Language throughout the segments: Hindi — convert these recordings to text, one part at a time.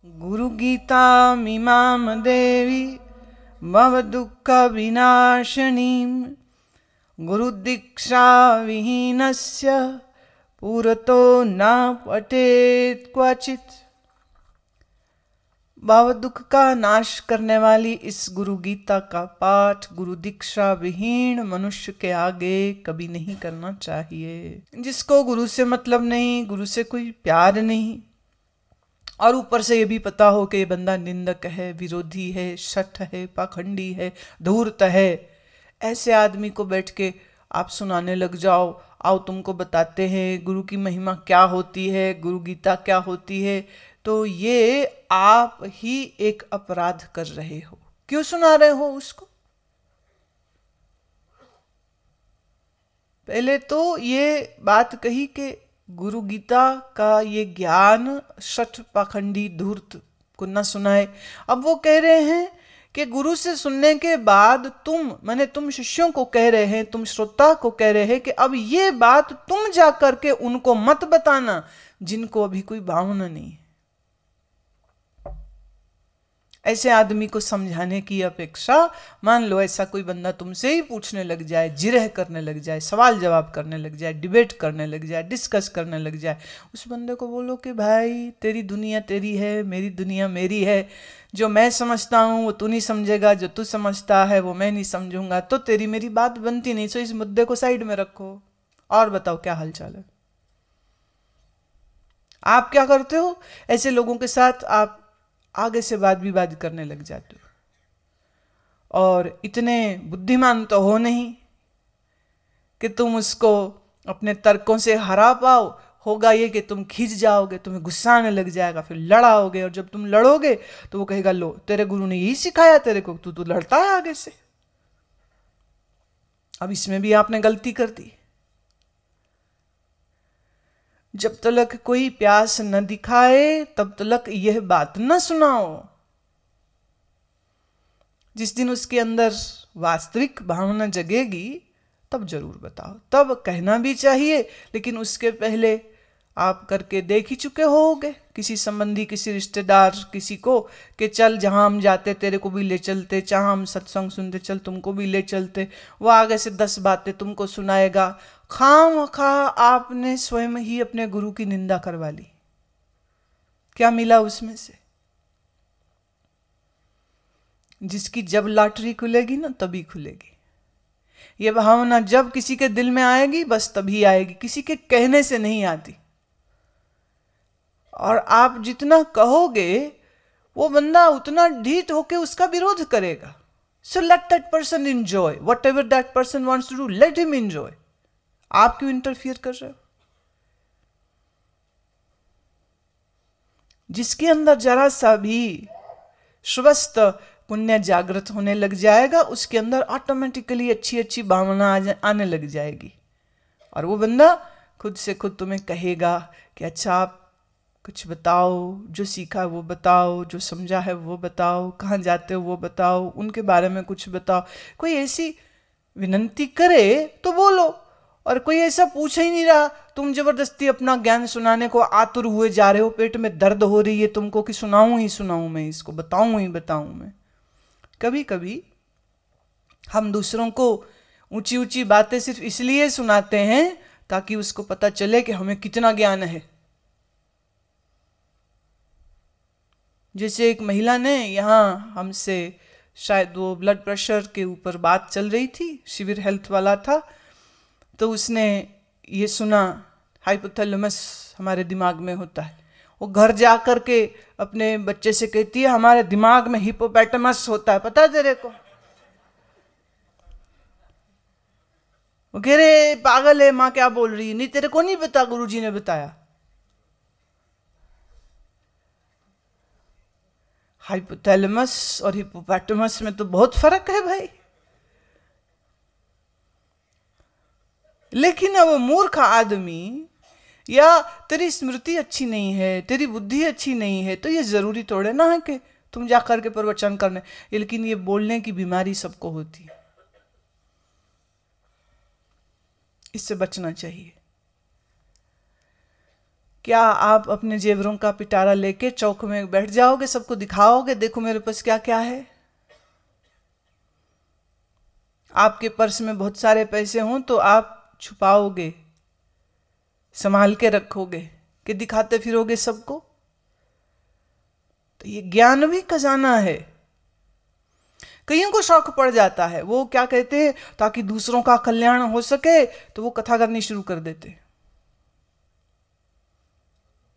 गुरु गीता मीमां देवी भव दुःख विनाशिनीं गुरु दीक्षा विहीनस्य पुरतो न पठेत् क्वचित्। भाव दुख का नाश करने वाली इस गुरु गीता का पाठ गुरु दीक्षा विहीन मनुष्य के आगे कभी नहीं करना चाहिए। जिसको गुरु से मतलब नहीं, गुरु से कोई प्यार नहीं, और ऊपर से ये भी पता हो कि ये बंदा निंदक है, विरोधी है, शठ है, पाखंडी है, धूर्त है, ऐसे आदमी को बैठ के आप सुनाने लग जाओ, आओ तुमको बताते हैं गुरु की महिमा क्या होती है, गुरु गीता क्या होती है, तो ये आप ही एक अपराध कर रहे हो। क्यों सुना रहे हो उसको? पहले तो ये बात कही कि गुरु गीता का ये ज्ञान शठ पाखंडी धूर्त को न सुनाए। अब वो कह रहे हैं कि गुरु से सुनने के बाद तुम शिष्यों को कह रहे हैं, तुम श्रोता को कह रहे हैं कि अब ये बात तुम जा करके उनको मत बताना जिनको अभी कोई भावना नहीं है। ऐसे आदमी को समझाने की अपेक्षा, मान लो ऐसा कोई बंदा तुमसे ही पूछने लग जाए, जिरह करने लग जाए, सवाल जवाब करने लग जाए, डिबेट करने लग जाए, डिस्कस करने लग जाए, उस बंदे को बोलो कि भाई तेरी दुनिया तेरी है, मेरी दुनिया मेरी है, जो मैं समझता हूँ वो तू नहीं समझेगा, जो तू समझता है वो मैं नहीं समझूंगा, तो तेरी मेरी बात बनती नहीं। सो इस मुद्दे को साइड में रखो और बताओ क्या हालचाल है। आप क्या करते हो? ऐसे लोगों के साथ आप आगे से वाद विवाद करने लग जाते हो, और इतने बुद्धिमान तो हो नहीं कि तुम उसको अपने तर्कों से हरा पाओ। होगा ये कि तुम खिंच जाओगे, तुम्हें गुस्सा आने लग जाएगा, फिर लड़ाओगे, और जब तुम लड़ोगे तो वो कहेगा लो तेरे गुरु ने यही सिखाया तेरे को, तू लड़ता है आगे से। अब इसमें भी आपने गलती कर दी। जब तक कोई प्यास न दिखाए तब तक यह बात न सुनाओ। जिस दिन उसके अंदर वास्तविक भावना जगेगी तब जरूर बताओ, तब कहना भी चाहिए। लेकिन उसके पहले आप करके देख ही चुके होगे किसी संबंधी, किसी रिश्तेदार, किसी को कि चल जहां हम जाते तेरे को भी ले चलते, जहां हम सत्संग सुनते चल तुमको भी ले चलते। वो आगे से 10 बातें तुमको सुनाएगा। खामखा आपने स्वयं ही अपने गुरु की निंदा करवा ली। क्या मिला उसमें से? जिसकी जब लॉटरी खुलेगी ना तभी खुलेगी। ये भावना जब किसी के दिल में आएगी बस तभी आएगी, किसी के कहने से नहीं आती। और आप जितना कहोगे वो बंदा उतना ढीठ होके उसका विरोध करेगा। So let that person enjoy whatever that person wants to do, let him enjoy. आप क्यों इंटरफियर कर रहे हो? जिसके अंदर जरा सा भी स्वस्थ पुण्य जागृत होने लग जाएगा उसके अंदर ऑटोमेटिकली अच्छी अच्छी भावना आने लग जाएगी, और वो बंदा खुद से खुद तुम्हें कहेगा कि अच्छा आप कुछ बताओ, जो सीखा वो बताओ, जो समझा है वो बताओ, कहाँ जाते हो वो बताओ, उनके बारे में कुछ बताओ। कोई ऐसी विनंती करे तो बोलो, और कोई ऐसा पूछ ही नहीं रहा, तुम जबरदस्ती अपना ज्ञान सुनाने को आतुर हुए जा रहे हो, पेट में दर्द हो रही है तुमको कि सुनाऊं ही सुनाऊं मैं इसको, बताऊं ही बताऊं मैं। कभी कभी हम दूसरों को ऊंची ऊंची बातें सिर्फ इसलिए सुनाते हैं ताकि उसको पता चले कि हमें कितना ज्ञान है। जैसे एक महिला ने यहाँ हमसे, शायद वो ब्लड प्रेशर के ऊपर बात चल रही थी, शिविर हेल्थ वाला था, तो उसने ये सुना हाइपोथैलेमस हमारे दिमाग में होता है। वो घर जा कर के अपने बच्चे से कहती है हमारे दिमाग में हिपोपैटमस होता है, पता है तेरे को? वो कह रहे पागल है माँ क्या बोल रही है, नहीं तेरे को नहीं पता, गुरुजी ने बताया। हाइपोथैलेमस और हिपोपैटमस में तो बहुत फर्क है भाई। लेकिन अब मूर्ख आदमी, या तेरी स्मृति अच्छी नहीं है, तेरी बुद्धि अच्छी नहीं है, तो ये जरूरी थोड़े ना है कि तुम जाकर के प्रवचन करने। लेकिन ये बोलने की बीमारी सबको होती है, इससे बचना चाहिए क्या आप अपने जेवरों का पिटारा लेके चौक में बैठ जाओगे, सबको दिखाओगे देखो मेरे पास क्या क्या है? आपके पर्स में बहुत सारे पैसे हों तो आप छुपाओगे, संभाल के रखोगे कि दिखाते फिरोगे सबको? तो ये ज्ञान भी खजाना है। कईयों को शौक पड़ जाता है, वो क्या कहते हैं, ताकि दूसरों का कल्याण हो सके तो वो कथा करनी शुरू कर देते।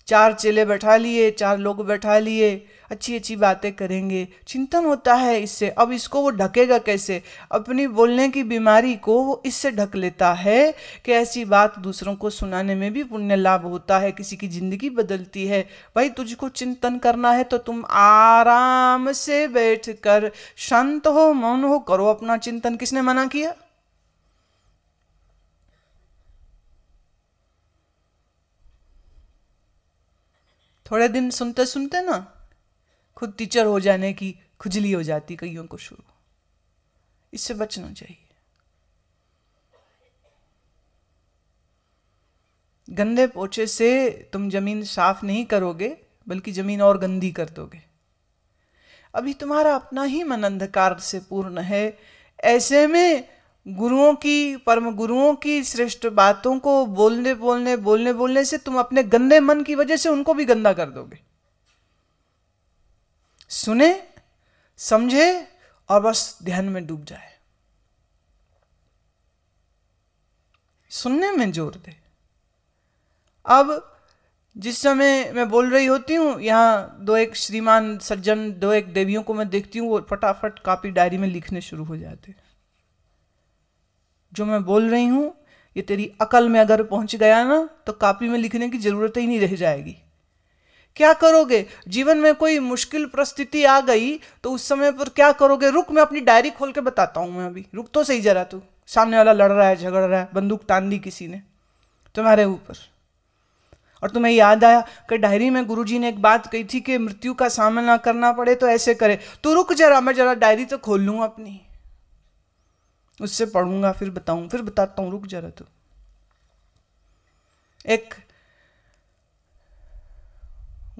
4 चेले बैठा लिए, 4 लोग बैठा लिए, अच्छी अच्छी बातें करेंगे, चिंतन होता है इससे। अब इसको वो ढकेगा कैसे? अपनी बोलने की बीमारी को वो इससे ढक लेता है कि ऐसी बात दूसरों को सुनाने में भी पुण्य लाभ होता है, किसी की जिंदगी बदलती है। भाई तुझको चिंतन करना है तो तुम आराम से बैठ कर शांत हो, मौन हो, करो अपना चिंतन। किसने मना किया? थोड़े दिन सुनते सुनते ना खुद टीचर हो जाने की खुजली हो जाती कईयों को शुरू। इससे बचना चाहिए। गंदे पोछे से तुम जमीन साफ नहीं करोगे, बल्कि जमीन और गंदी कर दोगे। अभी तुम्हारा अपना ही मन अंधकार से पूर्ण है। ऐसे में गुरुओं की, परम गुरुओं की श्रेष्ठ बातों को बोलने से तुम अपने गंदे मन की वजह से उनको भी गंदा कर दोगे। सुने, समझे और बस ध्यान में डूब जाए, सुनने में जोर दे। अब जिस समय मैं बोल रही होती हूँ, यहाँ 2-1 श्रीमान सज्जन, 2-1 देवियों को मैं देखती हूँ, वो फटाफट कॉपी डायरी में लिखने शुरू हो जाते। जो मैं बोल रही हूं ये तेरी अकल में अगर पहुंच गया ना तो कॉपी में लिखने की जरूरत ही नहीं रह जाएगी। क्या करोगे? जीवन में कोई मुश्किल परिस्थिति आ गई तो उस समय पर क्या करोगे? रुक, मैं अपनी डायरी खोल के बताता हूं। मैं अभी रुक तो सही जरा, तू सामने वाला लड़ रहा है, झगड़ रहा है, बंदूक तान दी किसी ने तुम्हारे ऊपर, और तुम्हें याद आया कि डायरी में गुरुजी ने एक बात कही थी कि मृत्यु का सामना करना पड़े तो ऐसे करे। तो रुक जरा, मैं जरा डायरी तो खोल लूंगा अपनी, उससे पढ़ूंगा, फिर बताऊं, फिर बताता हूं, रुक जरा। तो एक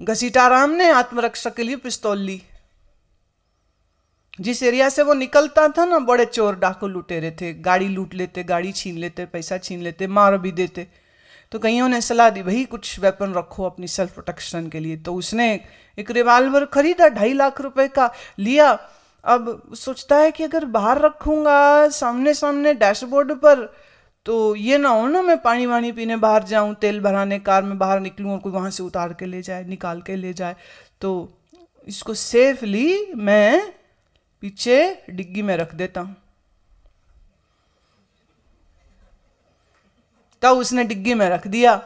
घसीटाराम ने आत्मरक्षा के लिए पिस्तौल ली। जिस एरिया से वो निकलता था ना, बड़े चोर डाकू लुटेरे थे, गाड़ी लूट लेते, गाड़ी छीन लेते, पैसा छीन लेते, मार भी देते। तो कईयों ने सलाह दी भाई कुछ वेपन रखो अपनी सेल्फ प्रोटेक्शन के लिए। तो उसने एक रिवॉल्वर खरीदा, 2.5 लाख रुपए का लिया। अब सोचता है कि अगर बाहर रखूंगा सामने सामने डैशबोर्ड पर तो ये ना हो ना मैं पानी वानी पीने बाहर जाऊं, तेल भराने कार में बाहर निकलूं और कोई वहां से उतार के ले जाए, निकाल के ले जाए। तो इसको सेफली मैं पीछे डिग्गी में रख देता हूं। तब उसने डिग्गी में रख दिया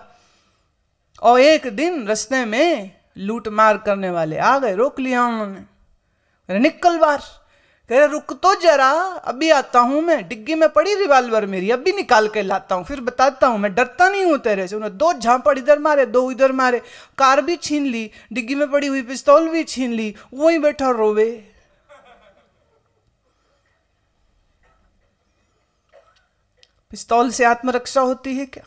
और एक दिन रास्ते में लूट मार करने वाले आ गए, रोक लिया उन्होंने। निकल बाहर, कह रहे रुक तो जरा, अभी आता हूं मैं, डिग्गी में पड़ी रिवॉल्वर मेरी, अभी निकाल के लाता हूं, फिर बताता हूं, मैं डरता नहीं हूं तेरे से। उन्हें 2 झापड़ इधर मारे, 2 इधर मारे, कार भी छीन ली, डिग्गी में पड़ी हुई पिस्तौल भी छीन ली, वहीं बैठा रोवे। पिस्तौल से आत्मरक्षा होती है क्या?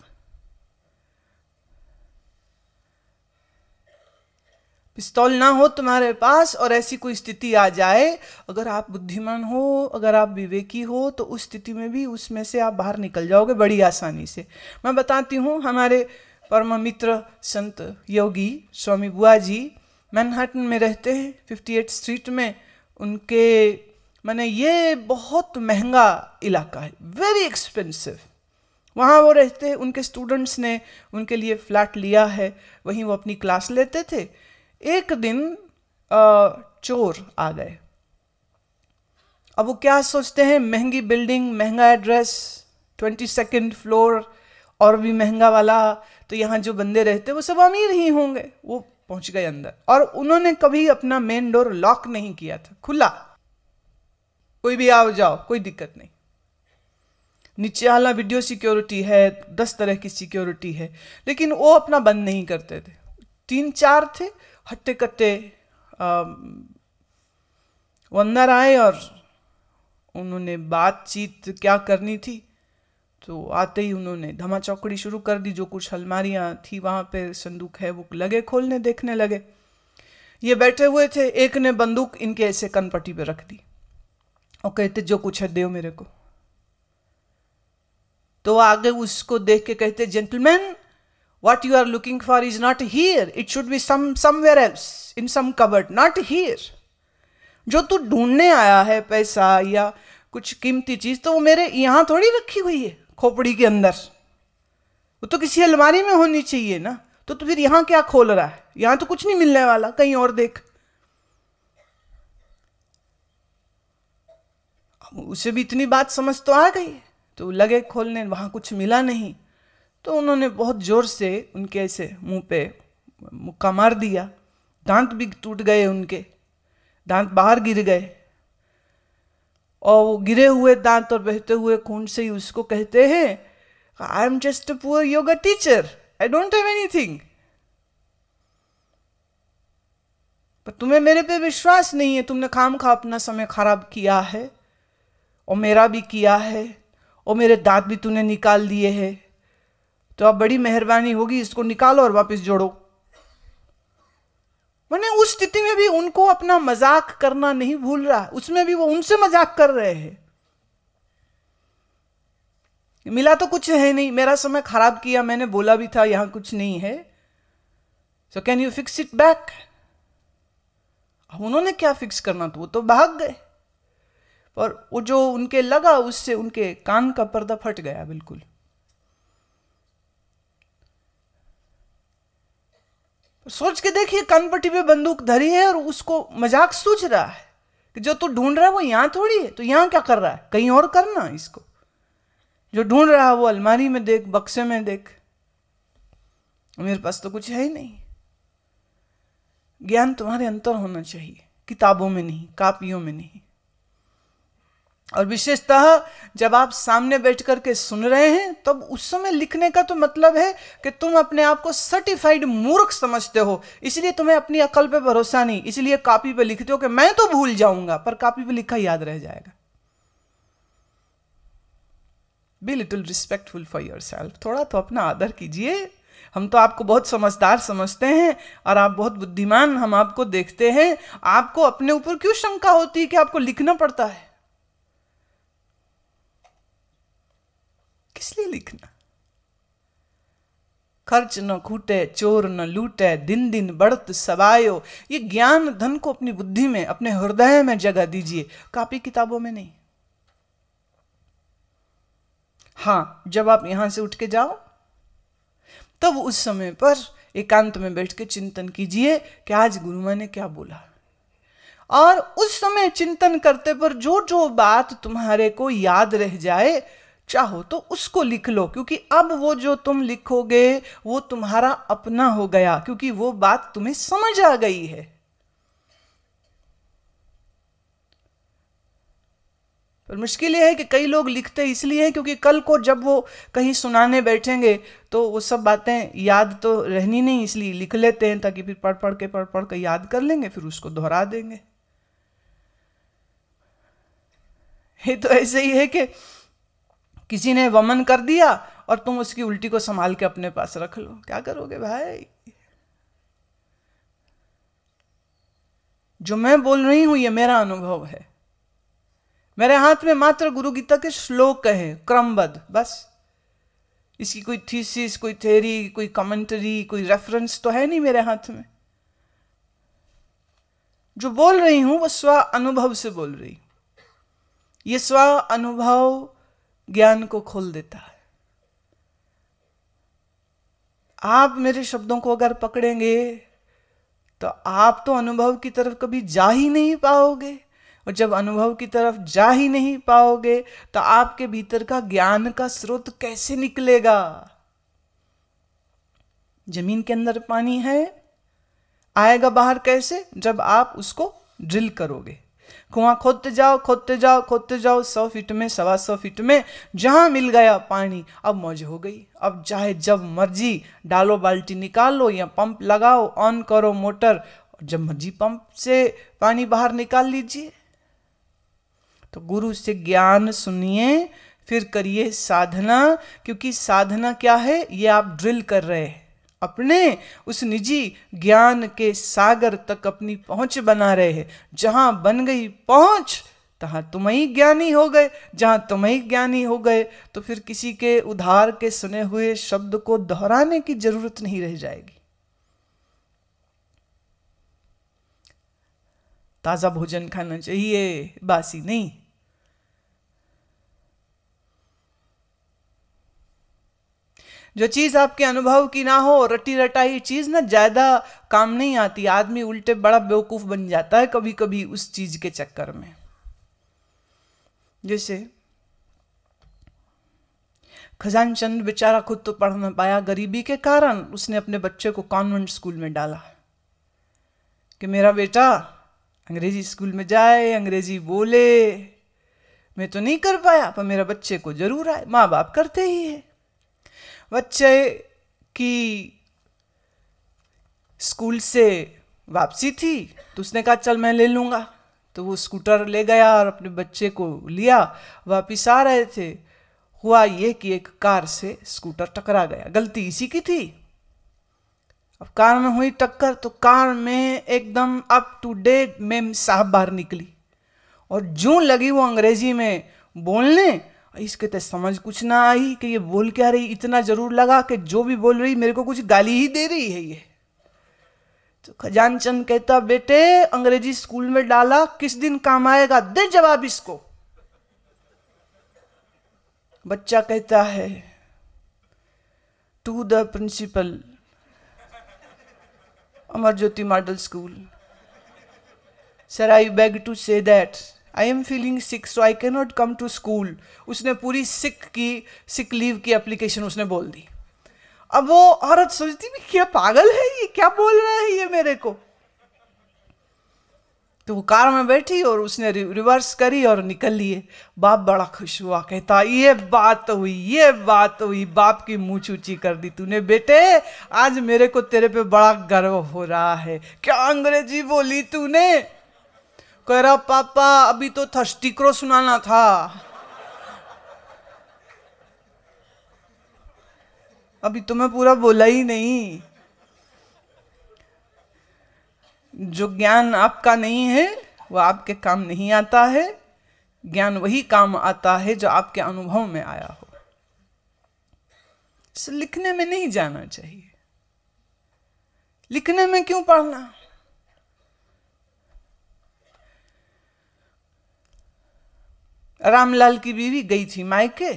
पिस्तौल ना हो तुम्हारे पास और ऐसी कोई स्थिति आ जाए, अगर आप बुद्धिमान हो, अगर आप विवेकी हो, तो उस स्थिति में भी उसमें से आप बाहर निकल जाओगे बड़ी आसानी से। मैं बताती हूँ, हमारे परम मित्र संत योगी स्वामी बुआ जी मैनहट्टन में रहते हैं, 58 स्ट्रीट में। उनके माने ये बहुत महंगा इलाका है, वेरी एक्सपेंसिव। वहाँ वो रहते हैं, उनके स्टूडेंट्स ने उनके लिए फ्लैट लिया है, वहीं वो अपनी क्लास लेते थे। एक दिन चोर आ गए। अब वो क्या सोचते हैं, महंगी बिल्डिंग, महंगा एड्रेस, 22nd फ्लोर और भी महंगा वाला, तो यहाँ जो बंदे रहते वो सब अमीर ही होंगे। वो पहुंच गए अंदर और उन्होंने कभी अपना मेन डोर लॉक नहीं किया था, खुला, कोई भी आओ जाओ, कोई दिक्कत नहीं। नीचे वाला वीडियो सिक्योरिटी है, 10 तरह की सिक्योरिटी है, लेकिन वो अपना बंद नहीं करते थे। 3-4 थे हट्टे कट्टे, वो अंदर आए और उन्होंने बातचीत क्या करनी थी तो आते ही उन्होंने धमा चौकड़ी शुरू कर दी, जो कुछ अलमारियां थी वहां पे संदूक है वो लगे खोलने, देखने लगे। ये बैठे हुए थे, एक ने बंदूक इनके ऐसे कनपट्टी पे रख दी और कहते जो कुछ है दो मेरे को। तो आगे उसको देख के कहते, gentleman, what you are looking for is not here, it should be somewhere else, in some cupboard, not here. जो तू ढूंढने आया है पैसा या कुछ कीमती चीज, तो वो मेरे यहां थोड़ी रखी हुई है खोपड़ी के अंदर, वो तो किसी अलमारी में होनी चाहिए ना। तो फिर यहां क्या खोल रहा है, यहां तो कुछ नहीं मिलने वाला, कहीं और देख। उसे भी इतनी बात समझ तो आ गई, तो लगे खोलने, वहां कुछ मिला नहीं। तो उन्होंने बहुत जोर से उनके ऐसे मुंह पे मुक्का मार दिया, दांत भी टूट गए, उनके दांत बाहर गिर गए। और वो गिरे हुए दांत और बहते हुए खून से ही उसको कहते हैं, I am just a poor yoga teacher, I don't have anything. पर तुम्हें मेरे पे विश्वास नहीं है, तुमने खामखा अपना समय खराब किया है और मेरा भी किया है, और मेरे दांत भी तूने निकाल दिए हैं। तो अब बड़ी मेहरबानी होगी, इसको निकालो और वापस जोड़ो। मैंने उस स्थिति में भी उनको अपना मजाक करना नहीं भूल रहा, उसमें भी वो उनसे मजाक कर रहे हैं। मिला तो कुछ है नहीं, मेरा समय खराब किया, मैंने बोला भी था यहां कुछ नहीं है, so can you fix it back. उन्होंने क्या फिक्स करना, तो वो तो भाग गए। और वो जो उनके लगा, उससे उनके कान का पर्दा फट गया बिल्कुल। सोच के देखिए, कनपट्टी पे बंदूक धरी है और उसको मजाक सूझ रहा है कि जो तू ढूंढ रहा है वो यहां थोड़ी है, तो यहां क्या कर रहा है, कहीं और करना इसको। जो ढूंढ रहा है वो अलमारी में देख, बक्से में देख, मेरे पास तो कुछ है ही नहीं। ज्ञान तुम्हारे अंतर होना चाहिए, किताबों में नहीं, कापियों में नहीं। और विशेषतः जब आप सामने बैठ करके सुन रहे हैं, तब उस समय लिखने का तो मतलब है कि तुम अपने आप को सर्टिफाइड मूर्ख समझते हो, इसलिए तुम्हें अपनी अकल पे भरोसा नहीं, इसलिए कॉपी पे लिखते हो कि मैं तो भूल जाऊंगा, पर कॉपी पे लिखा याद रह जाएगा। Be little respectful for yourself, थोड़ा तो अपना आदर कीजिए। हम तो आपको बहुत समझदार समझते हैं और आप बहुत बुद्धिमान हम आपको देखते हैं, आपको अपने ऊपर क्यों शंका होती है कि आपको लिखना पड़ता है? किस लिए लिखना? खर्च न खूटे, चोर न लूटे, दिन दिन बढ़त सवायो। ये ज्ञान धन को अपनी बुद्धि में, अपने हृदय में जगह दीजिए, कॉपी किताबों में नहीं। हां, जब आप यहां से उठ के जाओ, तब उस समय पर एकांत में बैठ के चिंतन कीजिए कि आज गुरु माँ ने क्या बोला। और उस समय चिंतन करते पर जो जो बात तुम्हारे को याद रह जाए, चाहो तो उसको लिख लो, क्योंकि अब वो जो तुम लिखोगे वो तुम्हारा अपना हो गया, क्योंकि वो बात तुम्हें समझ आ गई है। पर मुश्किल ये है कि कई लोग लिखते इसलिए हैं क्योंकि कल को जब वो कहीं सुनाने बैठेंगे तो वो सब बातें याद तो रहनी नहीं, इसलिए लिख लेते हैं ताकि फिर पढ़ पढ़ के याद कर लेंगे, फिर उसको दोहरा देंगे। ये तो ऐसे ही है कि किसी ने वमन कर दिया और तुम उसकी उल्टी को संभाल के अपने पास रख लो, क्या करोगे भाई? जो मैं बोल रही हूं ये मेरा अनुभव है, मेरे हाथ में मात्र गुरु गीता के श्लोक है क्रमबद्ध, बस। इसकी कोई थीसिस, कोई थ्योरी, कोई कमेंटरी, कोई रेफरेंस तो है नहीं मेरे हाथ में। जो बोल रही हूं वो स्व अनुभव से बोल रही हूं। ये स्व अनुभव ज्ञान को खोल देता है। आप मेरे शब्दों को अगर पकड़ेंगे तो आप तो अनुभव की तरफ कभी जा ही नहीं पाओगे, और जब अनुभव की तरफ जा ही नहीं पाओगे तो आपके भीतर का ज्ञान का स्रोत कैसे निकलेगा? जमीन के अंदर पानी है, आएगा बाहर कैसे? जब आप उसको ड्रिल करोगे। कुआं खोदते जाओ खोदते जाओ खोदते जाओ, 100 फीट में, 125 फीट में, जहां मिल गया पानी, अब मौज हो गई। अब चाहे जब मर्जी डालो, बाल्टी निकालो या पंप लगाओ, ऑन करो मोटर, जब मर्जी पंप से पानी बाहर निकाल लीजिए। तो गुरु से ज्ञान सुनिए, फिर करिए साधना, क्योंकि साधना क्या है, ये आप ड्रिल कर रहे हैं, अपने उस निजी ज्ञान के सागर तक अपनी पहुंच बना रहे हैं। जहां बन गई पहुंच, तहां तुम ही ज्ञानी हो गए। जहां तुम ही ज्ञानी हो गए तो फिर किसी के उधार के सुने हुए शब्द को दोहराने की जरूरत नहीं रह जाएगी। ताजा भोजन खाना चाहिए, बासी नहीं। जो चीज आपके अनुभव की ना हो, रटी रटाई चीज ना ज्यादा काम नहीं आती। आदमी उल्टे बड़ा बेवकूफ बन जाता है कभी कभी उस चीज के चक्कर में। जैसे खजान चंद बेचारा खुद तो पढ़ ना पाया गरीबी के कारण, उसने अपने बच्चे को कॉन्वेंट स्कूल में डाला कि मेरा बेटा अंग्रेजी स्कूल में जाए, अंग्रेजी बोले। मैं तो नहीं कर पाया पर मेरा बच्चे को जरूर आए। माँ बाप करते ही है। बच्चे की स्कूल से वापसी थी तो उसने कहा चल मैं ले लूंगा, तो वो स्कूटर ले गया और अपने बच्चे को लिया। वापिस आ रहे थे, हुआ ये कि एक कार से स्कूटर टकरा गया। गलती इसी की थी। अब कार में हुई टक्कर तो कार में एकदम अप टू डेट मेम साहब बाहर निकली और जो लगी वो अंग्रेजी में बोलने। इसके तो समझ कुछ ना आई कि ये बोल क्या रही। इतना जरूर लगा कि जो भी बोल रही मेरे को कुछ गाली ही दे रही है ये। तो खजान चंद कहता बेटे अंग्रेजी स्कूल में डाला, किस दिन काम आएगा, दे जवाब इसको। बच्चा कहता है to the principal Amar Jyoti model school, sir I beg to say that I am feeling sick so I can not come to school. उसने पूरी सिक लीव की एप्लीकेशन उसने बोल दी। अब वो औरत सोचती भी क्या पागल है ये, क्या बोल रहा है ये मेरे को। तो वो कार में बैठी और उसने रिवर्स करी और निकल लिए। बाप बड़ा खुश हुआ, कहता ये बात हुई, ये बात हुई। बाप की मूंछ ऊंची कर दी तूने बेटे, आज मेरे को तेरे पे बड़ा गर्व हो रहा है। क्या अंग्रेजी बोली तूने? कह रहा पापा अभी तो थर्स्टी क्रॉ सुनाना था। अभी तो मैं पूरा बोला ही नहीं। जो ज्ञान आपका नहीं है वो आपके काम नहीं आता है। ज्ञान वही काम आता है जो आपके अनुभव में आया हो। इसे लिखने में नहीं जाना चाहिए। लिखने में क्यों पढ़ना? रामलाल की बीवी गई थी मायके।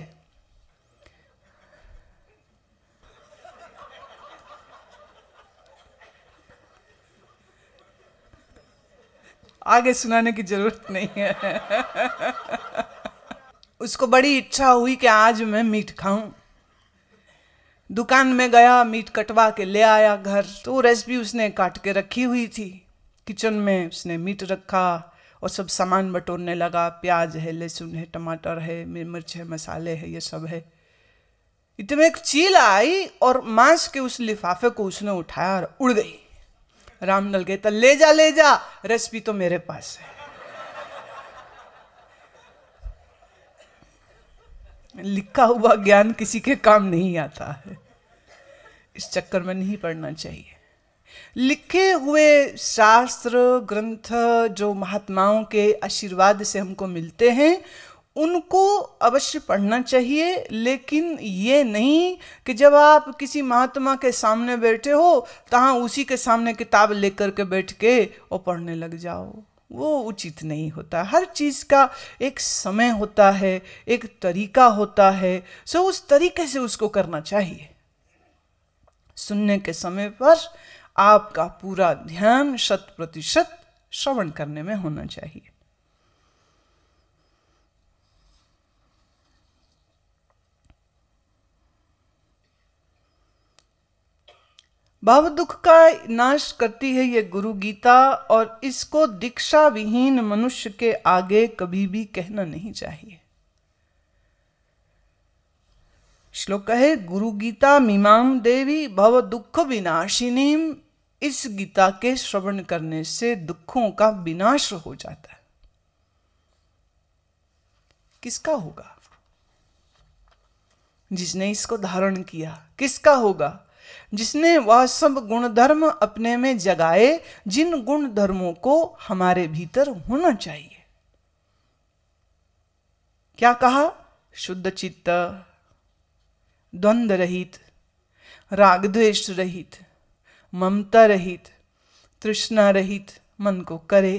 आगे सुनाने की जरूरत नहीं है। उसको बड़ी इच्छा हुई कि आज मैं मीट खाऊं। दुकान में गया, मीट कटवा के ले आया घर। तो रेसिपी उसने काट के रखी हुई थी। किचन में उसने मीट रखा और सब सामान बटोरने लगा। प्याज है, लहसुन है, टमाटर है, मिर्च है, मसाले है, ये सब है। इतने एक चील आई और मांस के उस लिफाफे को उसने उठाया और उड़ गई। रामलाल कहता ले जा, रेसिपी तो मेरे पास है। लिखा हुआ ज्ञान किसी के काम नहीं आता है। इस चक्कर में नहीं पढ़ना चाहिए। लिखे हुए शास्त्र ग्रंथ जो महात्माओं के आशीर्वाद से हमको मिलते हैं उनको अवश्य पढ़ना चाहिए। लेकिन ये नहीं कि जब आप किसी महात्मा के सामने बैठे हो तहाँ उसी के सामने किताब लेकर के बैठ के और पढ़ने लग जाओ। वो उचित नहीं होता। हर चीज़ का एक समय होता है, एक तरीका होता है। सो उस तरीके से उसको करना चाहिए। सुनने के समय पर आपका पूरा ध्यान 100% श्रवण करने में होना चाहिए। भाव दुख का नाश करती है ये गुरु गीता, और इसको दीक्षा विहीन मनुष्य के आगे कभी भी कहना नहीं चाहिए। श्लोक है गुरु गीता मीमां देवी भव दुख विनाशिनीम। इस गीता के श्रवण करने से दुखों का विनाश हो जाता है। किसका होगा? जिसने इसको धारण किया। किसका होगा? जिसने वह सब गुणधर्म अपने में जगाए जिन गुण धर्मों को हमारे भीतर होना चाहिए। क्या कहा? शुद्ध चित्त, द्वंद्व रहित, राग द्वेष रहित, ममता रहित, तृष्णा रहित मन को करे।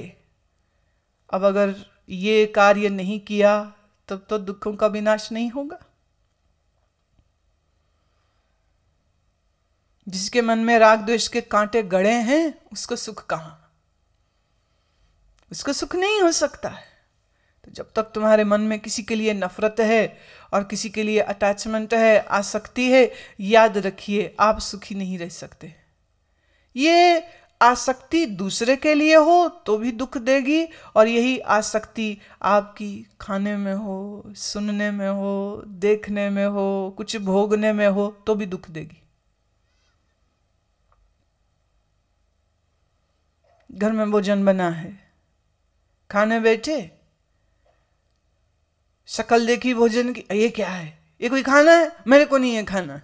अब अगर ये कार्य नहीं किया तब तो दुखों का विनाश नहीं होगा। जिसके मन में राग द्वेष के कांटे गड़े हैं उसको सुख कहां? उसको सुख नहीं हो सकता है। तो जब तक तुम्हारे मन में किसी के लिए नफरत है और किसी के लिए अटैचमेंट है, आसक्ति है, याद रखिए आप सुखी नहीं रह सकते। ये आसक्ति दूसरे के लिए हो तो भी दुख देगी, और यही आसक्ति आपकी खाने में हो, सुनने में हो, देखने में हो, कुछ भोगने में हो तो भी दुख देगी। घर में भोजन बना है, खाने बैठे, शक्ल देखी भोजन की, ये क्या है, ये कोई खाना है? मेरे को नहीं है खाना।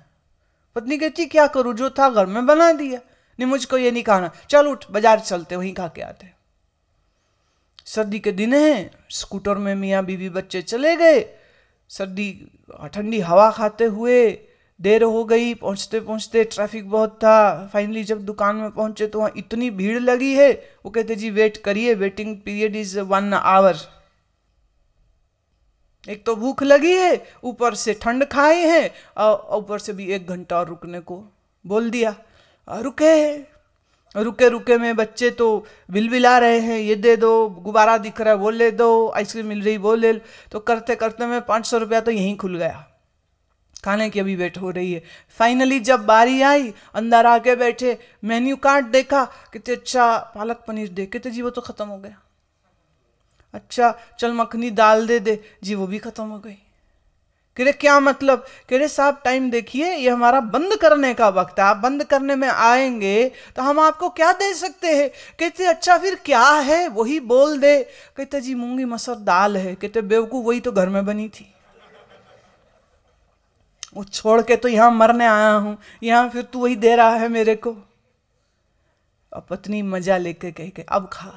पत्नी कहती क्या करूं, जो था घर में बना दिया। नहीं, मुझको ये नहीं खाना, चल उठ बाजार चलते, वहीं खा के आते। सर्दी के दिन है, स्कूटर में मियाँ बीवी बच्चे चले गए, सर्दी ठंडी हवा खाते हुए देर हो गई, पहुंचते पहुंचते ट्रैफिक बहुत था। फाइनली जब दुकान में पहुंचे तो वहां इतनी भीड़ लगी है, वो कहते जी वेट करिए, वेटिंग पीरियड इज 1 आवर। एक तो भूख लगी है, ऊपर से ठंड खाए हैं, और ऊपर से भी 1 घंटा और रुकने को बोल दिया। रुके रुके में बच्चे तो बिलबिला रहे हैं, ये दे दो, गुब्बारा दिख रहा है वो ले दो, आइसक्रीम मिल रही वो ले। तो करते करते में 500 रुपया तो यहीं खुल गया। खाने की अभी वेट हो रही है। फाइनली जब बारी आई, अंदर आके बैठे, मेन्यू कार्ड देखा, कहते अच्छा पालक पनीर दे, कहते जी वो तो खत्म हो गया। अच्छा चल मखनी दाल दे दे, जी वो भी खत्म हो गई। कह रहे क्या मतलब? कह रहे साहब टाइम देखिए, ये हमारा बंद करने का वक्त है, आप बंद करने में आएंगे तो हम आपको क्या दे सकते हैं? कहते अच्छा फिर क्या है, वही बोल दे। कहते जी मूंगी मसर दाल है। कहते बेवकूफ, वही तो घर में बनी थी, वो छोड़ के तो यहां मरने आया हूं, यहां फिर तू वही दे रहा है मेरे को। और पत्नी मजा लेके कह के अब खा,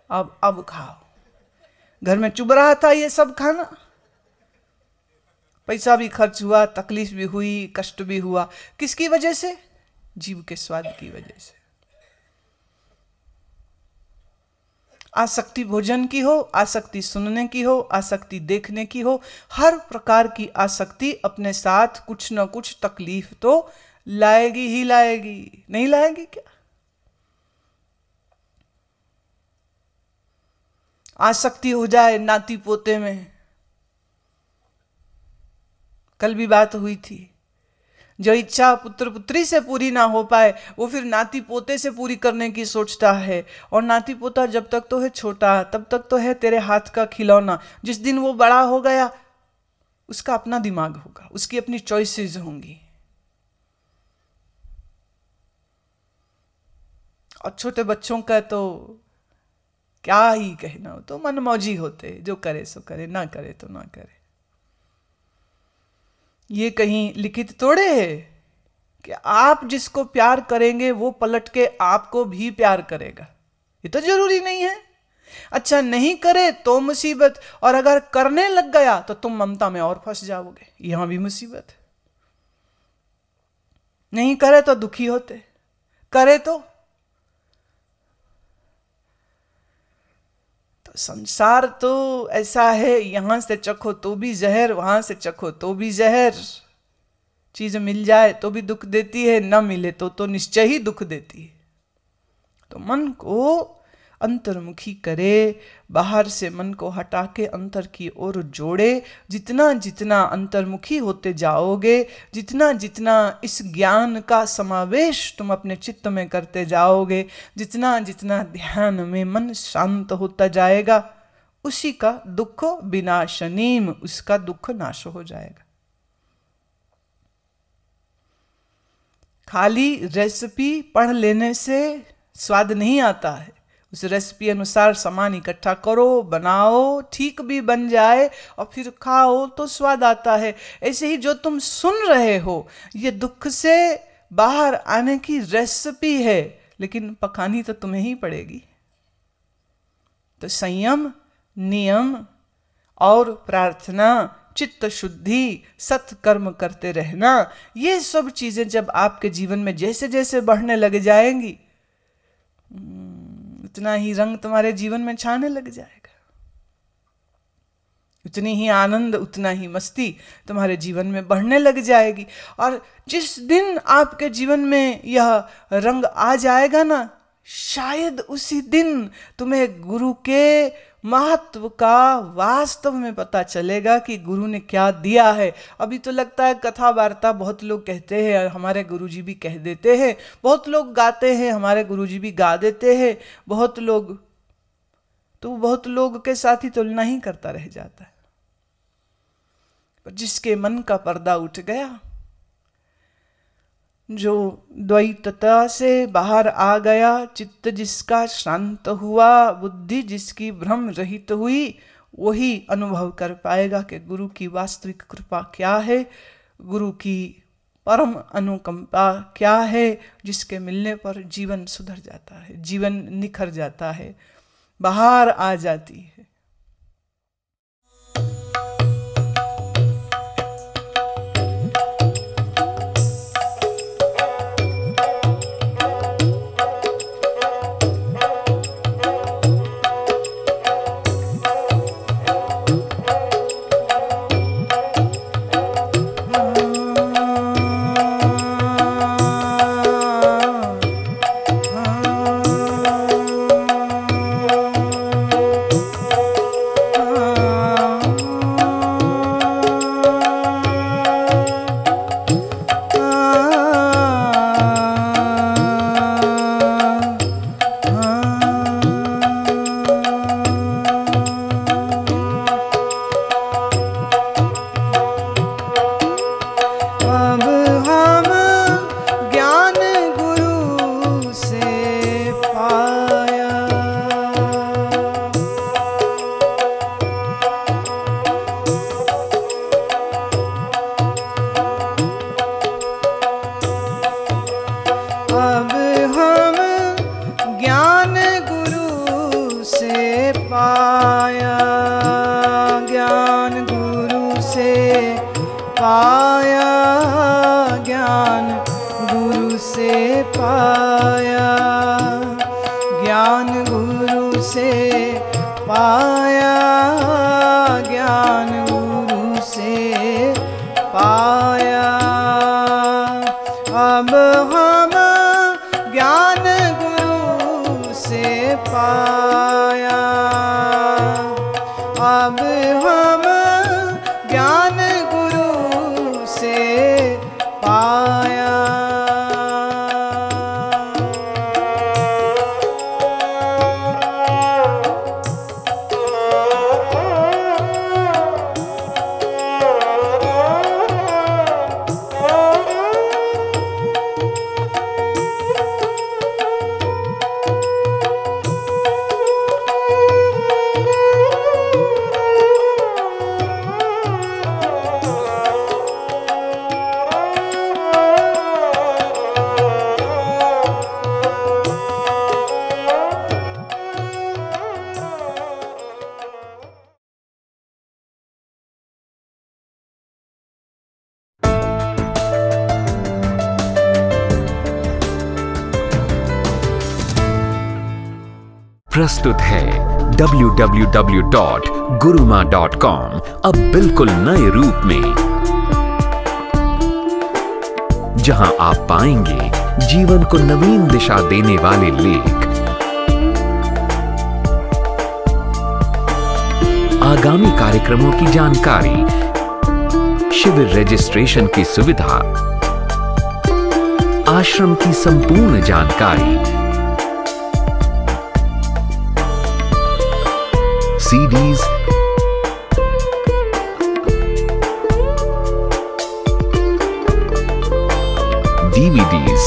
अब खाओ। घर में चुभ रहा था ये सब खाना, पैसा भी खर्च हुआ, तकलीफ भी हुई, कष्ट भी हुआ। किसकी वजह से? जीव के स्वाद की वजह से। आसक्ति भोजन की हो, आसक्ति सुनने की हो, आसक्ति देखने की हो, हर प्रकार की आसक्ति अपने साथ कुछ न कुछ तकलीफ तो लाएगी ही लाएगी। नहीं लाएगी क्या? आसक्ति हो जाए नाती पोते में, कल भी बात हुई थी, जो इच्छा पुत्र पुत्री से पूरी ना हो पाए वो फिर नाती पोते से पूरी करने की सोचता है। और नाती पोता जब तक तो है छोटा, तब तक तो है तेरे हाथ का खिलौना। जिस दिन वो बड़ा हो गया, उसका अपना दिमाग होगा, उसकी अपनी चॉइसेस होंगी। और छोटे बच्चों का तो क्या ही कहना, तो मनमौजी होते, जो करे सो करे, ना करे तो ना करे। ये कहीं लिखित तोड़े है कि आप जिसको प्यार करेंगे वो पलट के आपको भी प्यार करेगा? ये तो जरूरी नहीं है। अच्छा नहीं करे तो मुसीबत, और अगर करने लग गया तो तुम ममता में और फंस जाओगे, यहां भी मुसीबत। नहीं करे तो दुखी होते, करे तो संसार तो ऐसा है, यहां से चखो तो भी जहर, वहां से चखो तो भी जहर। चीज मिल जाए तो भी दुख देती है, न मिले तो निश्चय ही दुख देती है। तो मन को अंतर्मुखी करे, बाहर से मन को हटा के अंतर की ओर जोड़े। जितना जितना अंतर्मुखी होते जाओगे, जितना जितना इस ज्ञान का समावेश तुम अपने चित्त में करते जाओगे, जितना जितना ध्यान में मन शांत होता जाएगा, उसी का दुख विनाशनीम, उसका दुख नाश हो जाएगा। खाली रेसिपी पढ़ लेने से स्वाद नहीं आता है, उस रेसिपी अनुसार सामान इकट्ठा करो, बनाओ, ठीक भी बन जाए और फिर खाओ तो स्वाद आता है। ऐसे ही जो तुम सुन रहे हो ये दुख से बाहर आने की रेसिपी है, लेकिन पकानी तो तुम्हें ही पड़ेगी। तो संयम, नियम और प्रार्थना, चित्त शुद्धि, सत्कर्म करते रहना, ये सब चीजें जब आपके जीवन में जैसे जैसे बढ़ने लग जाएंगी, उतना ही रंग तुम्हारे जीवन में छाने लग जाएगा, उतनी ही आनंद, उतना ही मस्ती तुम्हारे जीवन में बढ़ने लग जाएगी। और जिस दिन आपके जीवन में यह रंग आ जाएगा ना, शायद उसी दिन तुम्हें गुरु के महत्व का वास्तव में पता चलेगा कि गुरु ने क्या दिया है। अभी तो लगता है कथा वार्ता बहुत लोग कहते हैं, हमारे गुरुजी भी कह देते हैं, बहुत लोग गाते हैं, हमारे गुरुजी भी गा देते हैं, बहुत लोग के साथ ही तुलना ही करता रह जाता है। पर जिसके मन का पर्दा उठ गया, जो द्वैतता से बाहर आ गया, चित्त जिसका शांत हुआ, बुद्धि जिसकी भ्रम रहित हुई, वही अनुभव कर पाएगा कि गुरु की वास्तविक कृपा क्या है, गुरु की परम अनुकंपा क्या है, जिसके मिलने पर जीवन सुधर जाता है, जीवन निखर जाता है, बाहर आ जाती है। प्रस्तुत है www.guruma.com अब बिल्कुल नए रूप में, जहां आप पाएंगे जीवन को नवीन दिशा देने वाले लेख, आगामी कार्यक्रमों की जानकारी, शिविर रजिस्ट्रेशन की सुविधा, आश्रम की संपूर्ण जानकारी, CDs, DVDs,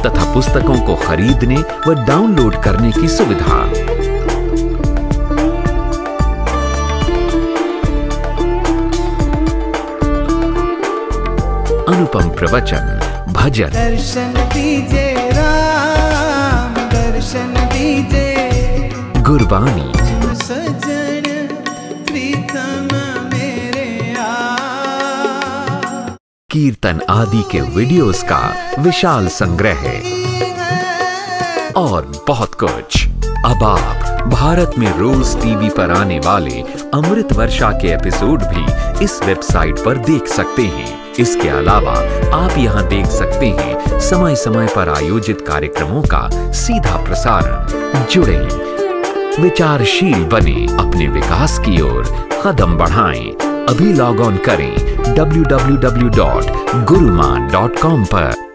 तथा पुस्तकों को खरीदने व डाउनलोड करने की सुविधा। अनुपम प्रवचन, भजन, दर्शन दीजिए राम, दर्शन दीजिए गुरबानी, सजन प्रीतम मेरे आ। कीर्तन आदि के वीडियोस का विशाल संग्रह है और बहुत कुछ। अब आप भारत में रोज टीवी पर आने वाले अमृत वर्षा के एपिसोड भी इस वेबसाइट पर देख सकते हैं। इसके अलावा आप यहां देख सकते हैं समय समय पर आयोजित कार्यक्रमों का सीधा प्रसारण। जुड़ें, विचारशील बने, अपने विकास की ओर कदम बढ़ाएं। अभी लॉग ऑन करें www.guruman.com पर।